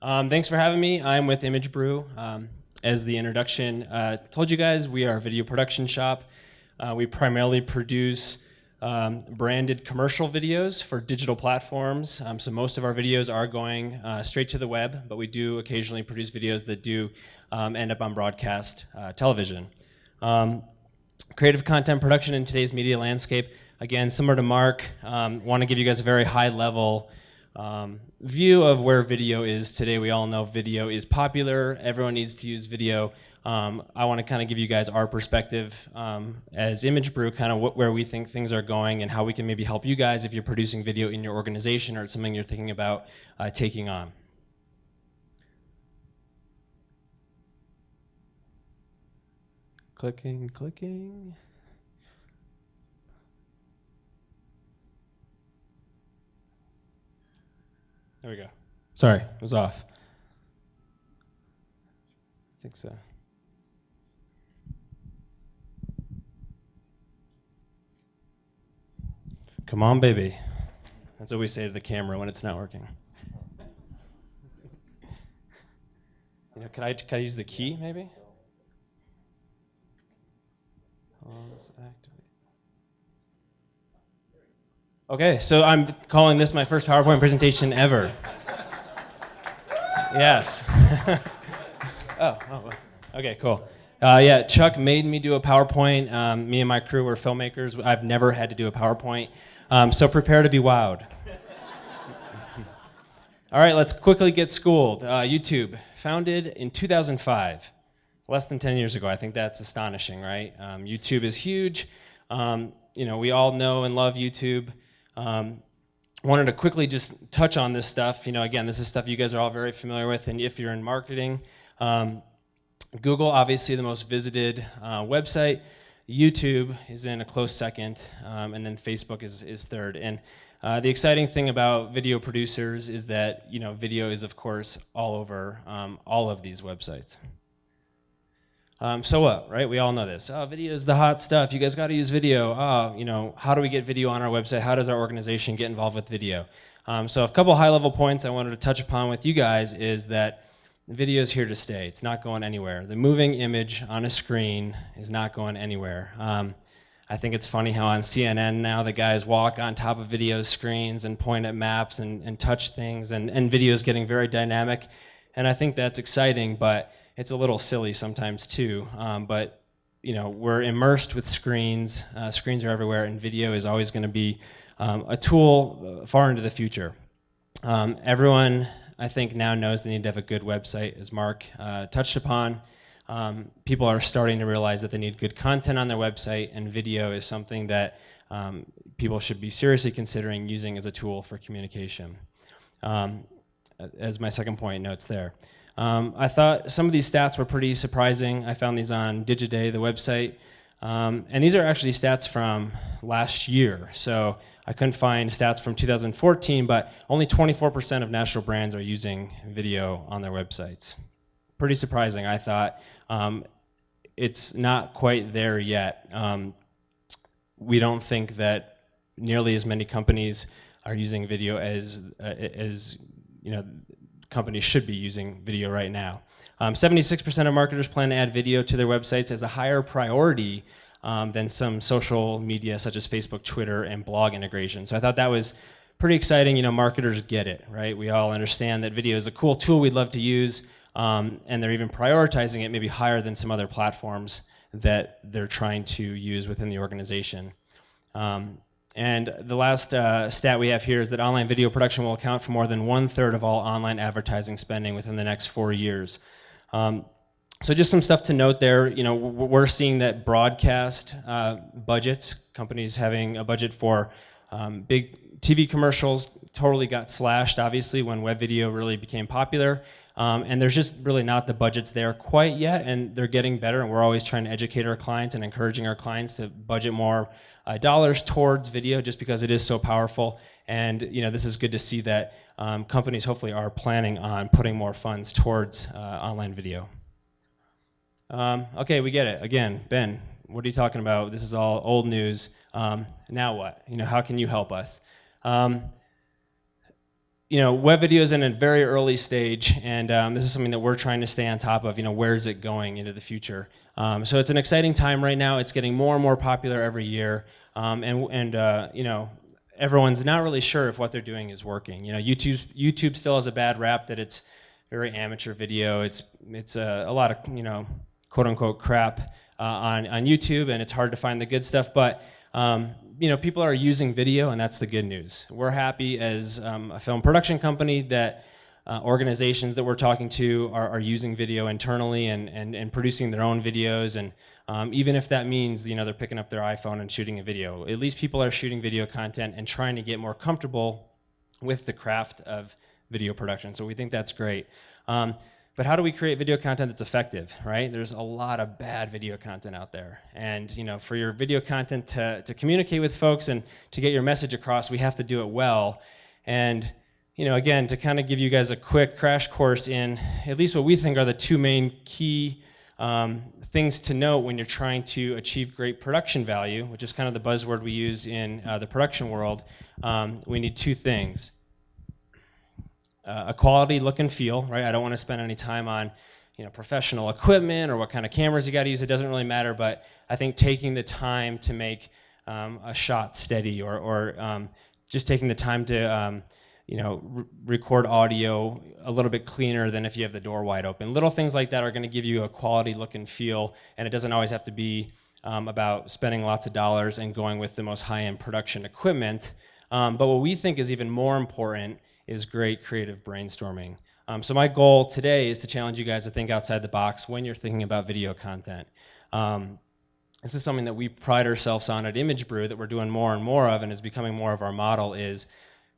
Thanks for having me. I'm with ImageBrew. As the introduction told you guys, we are a video production shop. We primarily produce branded commercial videos for digital platforms. So most of our videos are going straight to the web, but we do occasionally produce videos that do end up on broadcast television. Creative content production in today's media landscape, again, similar to Mark, want to give you guys a very high level view of where video is today. We all know video is popular. Everyone needs to use video. I want to kind of give you guys our perspective as ImageBrew, kind of where we think things are going and how we can maybe help you guys if you're producing video in your organization or it's something you're thinking about taking on. Clicking. There we go. Sorry, it was off. I think so. Come on, baby. That's what we say to the camera when it's not working. Could I use the key, maybe? Okay, so I'm calling this my first PowerPoint presentation ever. Yes. oh, okay, cool. Yeah, Chuck made me do a PowerPoint. Me and my crew were filmmakers. I've never had to do a PowerPoint, so prepare to be wowed. All right, let's quickly get schooled. YouTube, founded in 2005, less than 10 years ago. I think that's astonishing, right? YouTube is huge. We all know and love YouTube. Wanted to quickly just touch on this stuff. Again, this is stuff you guys are all very familiar with, and if you're in marketing, Google, obviously the most visited website. YouTube is in a close second, and then Facebook is third. And the exciting thing about video producers is that video is, of course, all over all of these websites. So what, right? We all know this. Oh, video is the hot stuff. You guys got to use video. How do we get video on our website? How does our organization get involved with video? So a couple high-level points I wanted to touch upon with you guys is that video is here to stay. It's not going anywhere. The moving image on a screen is not going anywhere. I think it's funny how on CNN now the guys walk on top of video screens and point at maps and touch things, and video is getting very dynamic. And I think that's exciting, but it's a little silly sometimes too, but we're immersed with screens. Screens are everywhere, and video is always going to be a tool far into the future. Everyone, I think, now knows they need to have a good website, as Mark touched upon. People are starting to realize that they need good content on their website, and video is something that people should be seriously considering using as a tool for communication. As my second point notes there. I thought some of these stats were pretty surprising. I found these on Digiday, the website. And these are actually stats from last year. So I couldn't find stats from 2014, but only 24% of national brands are using video on their websites. Pretty surprising, I thought. It's not quite there yet. We don't think that nearly as many companies are using video as companies should be using video right now. 76% of marketers plan to add video to their websites as a higher priority than some social media such as Facebook, Twitter, and blog integration. So I thought that was pretty exciting. Marketers get it, right? We all understand that video is a cool tool we'd love to use, and they're even prioritizing it maybe higher than some other platforms that they're trying to use within the organization. And the last stat we have here is that online video production will account for more than 1/3 of all online advertising spending within the next 4 years. So just some stuff to note there. We're seeing that broadcast budgets, companies having a budget for big TV commercials, totally got slashed, obviously, when web video really became popular. And there's just really not the budgets there quite yet, and they're getting better, and we're always trying to educate our clients and encouraging our clients to budget more dollars towards video just because it is so powerful. And this is good to see that companies hopefully are planning on putting more funds towards online video. Okay, we get it. Again, Ben, what are you talking about? This is all old news. Now what? How can you help us? web video is in a very early stage, and this is something that we're trying to stay on top of. Where is it going into the future? So it's an exciting time right now. It's getting more and more popular every year, everyone's not really sure if what they're doing is working. YouTube still has a bad rap that it's very amateur video. It's a lot of quote unquote crap on YouTube, and it's hard to find the good stuff. But people are using video, and that's the good news. We're happy as a film production company that organizations that we're talking to are using video internally and producing their own videos, and even if that means they're picking up their iPhone and shooting a video. At least people are shooting video content and trying to get more comfortable with the craft of video production. So we think that's great. But how do we create video content that's effective, right? There's a lot of bad video content out there. And for your video content to communicate with folks and to get your message across, we have to do it well. And again, to kind of give you guys a quick crash course in at least what we think are the two main key things to note when you're trying to achieve great production value, which is kind of the buzzword we use in the production world, we need two things. A quality look and feel, right? I don't want to spend any time on professional equipment or what kind of cameras you got to use. It doesn't really matter, but I think taking the time to make a shot steady or just taking the time to record audio a little bit cleaner than if you have the door wide open. Little things like that are going to give you a quality look and feel, and it doesn't always have to be about spending lots of dollars and going with the most high-end production equipment. But what we think is even more important is great creative brainstorming. So my goal today is to challenge you guys to think outside the box when you're thinking about video content. This is something that we pride ourselves on at ImageBrew that we're doing more and more of, and is becoming more of our model, is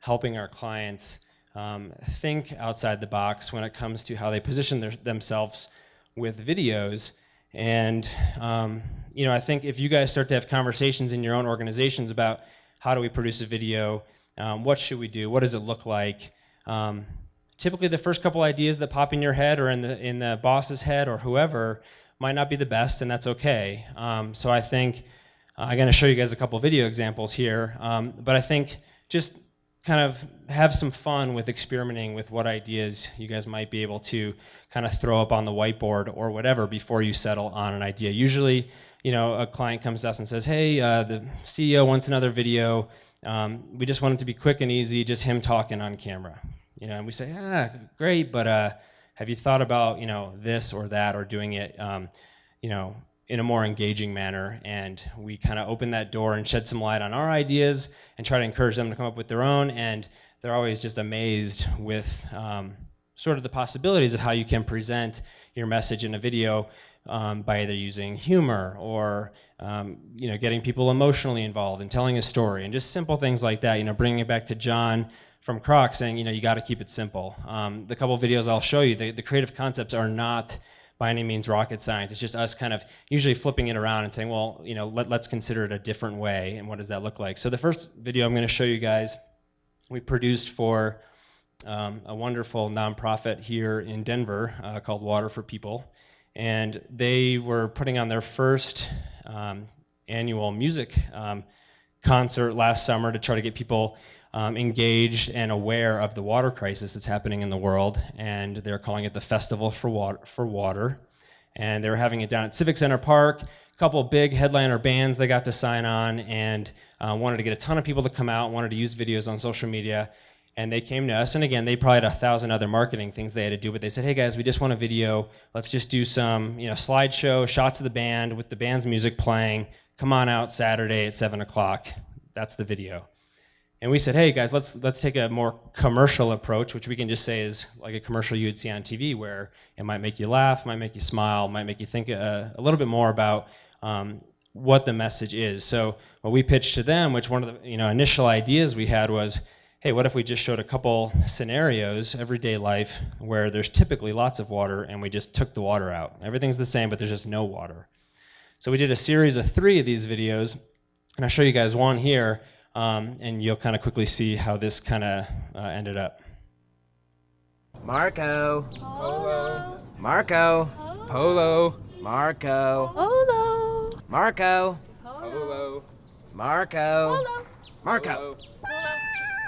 helping our clients think outside the box when it comes to how they position themselves with videos. And I think if you guys start to have conversations in your own organizations about how do we produce a video, what should we do, what does it look like, typically the first couple ideas that pop in your head or in the boss's head or whoever might not be the best, and that's okay. So I think I'm going to show you guys a couple video examples here, but I think just kind of have some fun with experimenting with what ideas you guys might be able to kind of throw up on the whiteboard or whatever before you settle on an idea. Usually, a client comes to us and says, hey, the CEO wants another video. We just want it to be quick and easy, just him talking on camera. And we say, great, but have you thought about, this or that, or doing it, in a more engaging manner? And we kind of open that door and shed some light on our ideas and try to encourage them to come up with their own. And they're always just amazed with sort of the possibilities of how you can present your message in a video by either using humor or getting people emotionally involved and telling a story, and just simple things like that. Bringing it back to John from Crocs, saying you got to keep it simple. The couple videos I'll show you, the creative concepts are not by any means rocket science. It's just us kind of usually flipping it around and saying, well, let's consider it a different way, and what does that look like? So the first video I'm going to show you guys, we produced for a wonderful nonprofit here in Denver called Water for People, and they were putting on their first annual music concert last summer to try to get people engaged and aware of the water crisis that's happening in the world, and they're calling it the Festival for Water. And they were having it down at Civic Center Park. A couple of big headliner bands they got to sign on, and wanted to get a ton of people to come out, wanted to use videos on social media. And they came to us, and again, they probably had 1,000 other marketing things they had to do, but they said, hey guys, we just want a video. Let's just do some slideshow, shots of the band with the band's music playing. Come on out Saturday at 7 o'clock. That's the video. And we said, hey guys, let's take a more commercial approach, which we can just say is like a commercial you would see on TV, where it might make you laugh, might make you smile, might make you think a little bit more about what the message is. So what we pitched to them, which one of the initial ideas we had was, hey, what if we just showed a couple scenarios, everyday life, where there's typically lots of water, and we just took the water out. Everything's the same, but there's just no water. So we did a series of 3 of these videos, and I'll show you guys one here. And you'll kind of quickly see how this kind of ended up. Marco. Polo. Marco. Polo. Marco. Polo. Marco. Polo. Marco. Polo. Marco.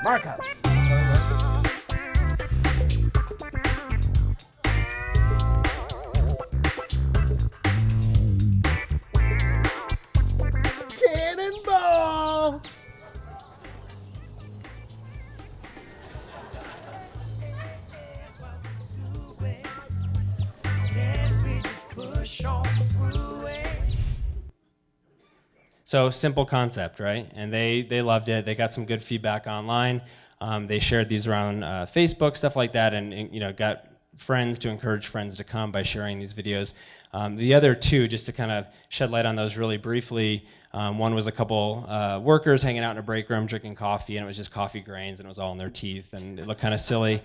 Marco. So simple concept, right? And they loved it. They got some good feedback online. They shared these around Facebook, stuff like that, and got friends to encourage friends to come by sharing these videos. The other two, just to kind of shed light on those really briefly, one was a couple workers hanging out in a break room drinking coffee, and it was just coffee grains, and it was all in their teeth, and it looked kind of silly.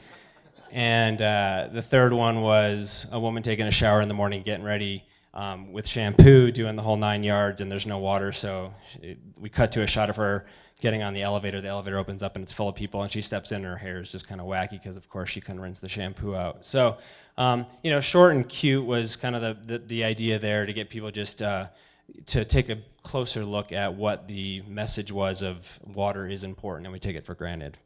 And the third one was a woman taking a shower in the morning, getting ready with shampoo, doing the whole 9 yards, and there's no water, so we cut to a shot of her getting on the elevator. The elevator opens up, and it's full of people, and she steps in, and her hair is just kind of wacky because, of course, she couldn't rinse the shampoo out. So, short and cute was kind of the idea there, to get people just to take a closer look at what the message was of water is important, and we take it for granted.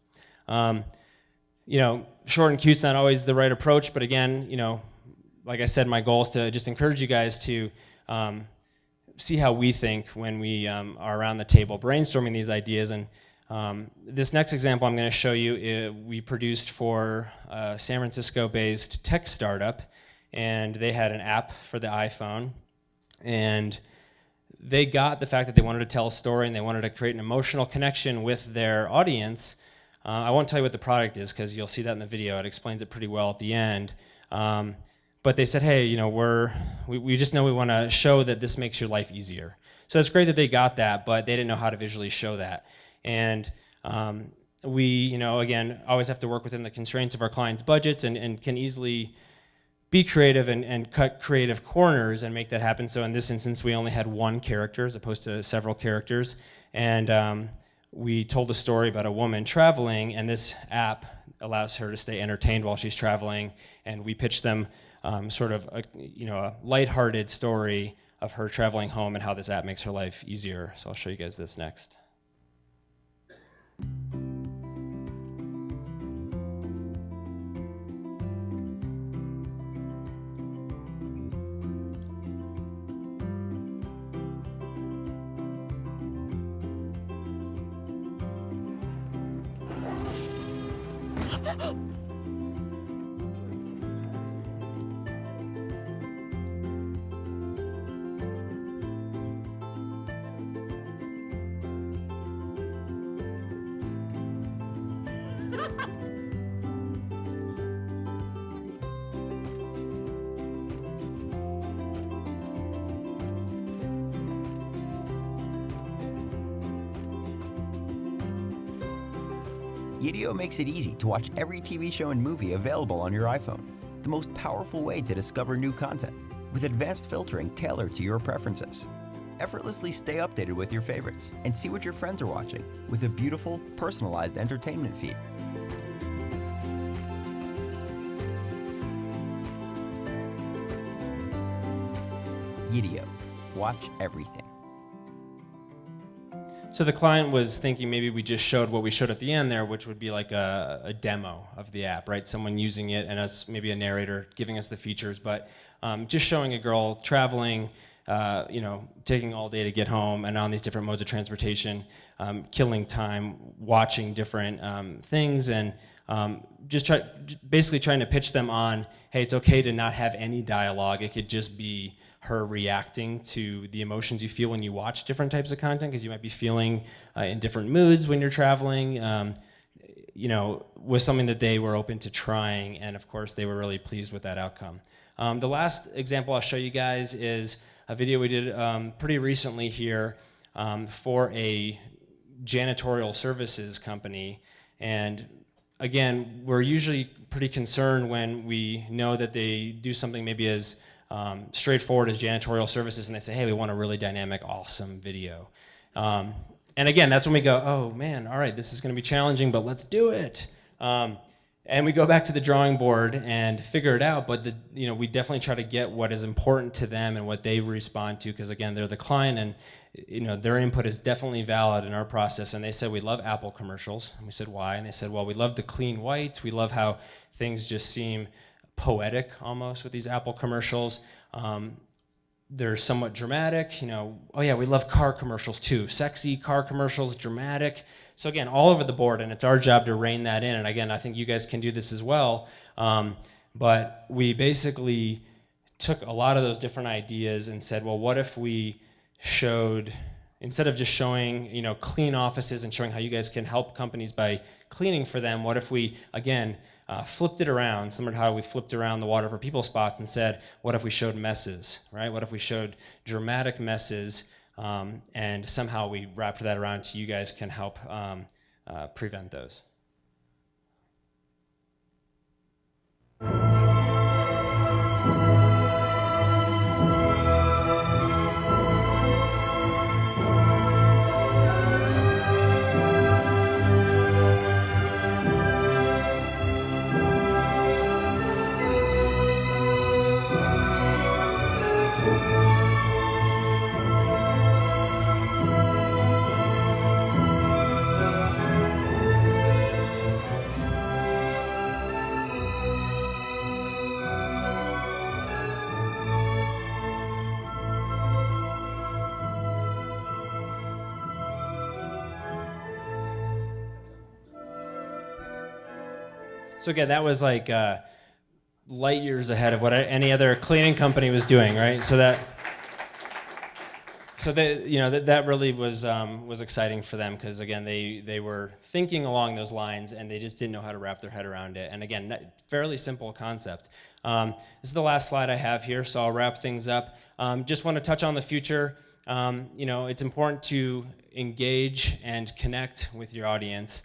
Short and cute's not always the right approach, but again, like I said, my goal is to just encourage you guys to see how we think when we are around the table brainstorming these ideas. And this next example I'm going to show you, we produced for a San Francisco-based tech startup, and they had an app for the iPhone, and they got the fact that they wanted to tell a story and they wanted to create an emotional connection with their audience. I won't tell you what the product is because you'll see that in the video. It explains it pretty well at the end. But they said, hey, we just know we want to show that this makes your life easier. So it's great that they got that, but they didn't know how to visually show that. And we, again, always have to work within the constraints of our clients' budgets and can easily be creative and cut creative corners and make that happen. So in this instance, we only had one character as opposed to several characters. And we told a story about a woman traveling, and this app allows her to stay entertained while she's traveling. And we pitched them sort of a lighthearted story of her traveling home and how this app makes her life easier. So I'll show you guys this next. Yedio makes it easy to watch every TV show and movie available on your iPhone. The most powerful way to discover new content, with advanced filtering tailored to your preferences. Effortlessly stay updated with your favorites and see what your friends are watching with a beautiful, personalized entertainment feed. Yedio. Watch everything. So the client was thinking maybe we just showed what we showed at the end there, which would be like a demo of the app, right? Someone using it and us, maybe a narrator giving us the features, but just showing a girl traveling, taking all day to get home and on these different modes of transportation, killing time, watching different things, and basically trying to pitch them on, hey, it's okay to not have any dialogue. It could just be her reacting to the emotions you feel when you watch different types of content, because you might be feeling in different moods when you're traveling, was something that they were open to trying, and of course they were really pleased with that outcome. The last example I'll show you guys is a video we did pretty recently here for a janitorial services company, and again, we're usually pretty concerned when we know that they do something maybe as straightforward as janitorial services, and they say, hey, we want a really dynamic, awesome video. And again, that's when we go, oh man, all right, this is going to be challenging, but let's do it. And we go back to the drawing board and figure it out, but we definitely try to get what is important to them and what they respond to, because again, they're the client, and their input is definitely valid in our process. And they said, we love Apple commercials. And we said, why? And they said, well, we love the clean whites. We love how things just seem poetic almost with these Apple commercials. They're somewhat dramatic, oh yeah, we love car commercials too. Sexy car commercials, dramatic. So again, all over the board, and it's our job to rein that in. And again, I think you guys can do this as well. But we basically took a lot of those different ideas and said, well, what if we showed, instead of just showing, clean offices and showing how you guys can help companies by cleaning for them, what if we, again, flipped it around, similar to how we flipped around the water for people spots and said, what if we showed messes, right? What if we showed dramatic messes, and somehow we wrapped that around so you guys can help prevent those. So again, that was like light years ahead of what any other cleaning company was doing, right? That really was exciting for them, because again, they were thinking along those lines and they just didn't know how to wrap their head around it. And again, fairly simple concept. This is the last slide I have here, so I'll wrap things up. Just want to touch on the future. It's important to engage and connect with your audience.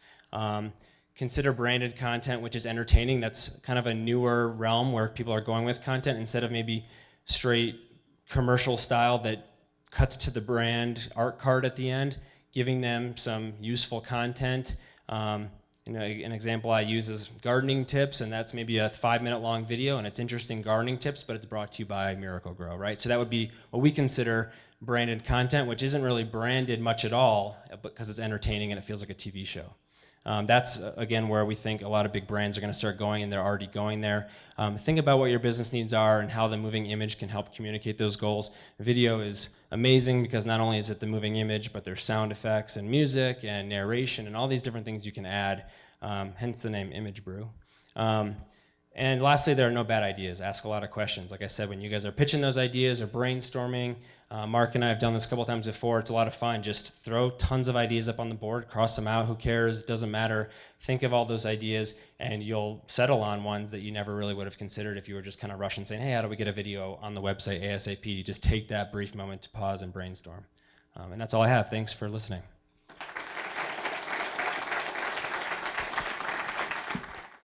Consider branded content, which is entertaining. That's kind of a newer realm where people are going with content, instead of maybe straight commercial style that cuts to the brand art card at the end, giving them some useful content. An example I use is gardening tips, and that's maybe a 5-minute long video, and it's interesting gardening tips, but it's brought to you by Miracle-Gro, right? So that would be what we consider branded content, which isn't really branded much at all, because it's entertaining and it feels like a TV show. That's, again, where we think a lot of big brands are going to start going, and they're already going there. Think about what your business needs are and how the moving image can help communicate those goals. Video is amazing because not only is it the moving image, but there's sound effects and music and narration and all these different things you can add, hence the name ImageBrew. And lastly, there are no bad ideas. Ask a lot of questions. Like I said, when you guys are pitching those ideas or brainstorming, Mark and I have done this a couple times before. It's a lot of fun. Just throw tons of ideas up on the board, cross them out. Who cares? It doesn't matter. Think of all those ideas, and you'll settle on ones that you never really would have considered if you were just kind of rushing, saying, hey, how do we get a video on the website ASAP? Just take that brief moment to pause and brainstorm. And that's all I have. Thanks for listening.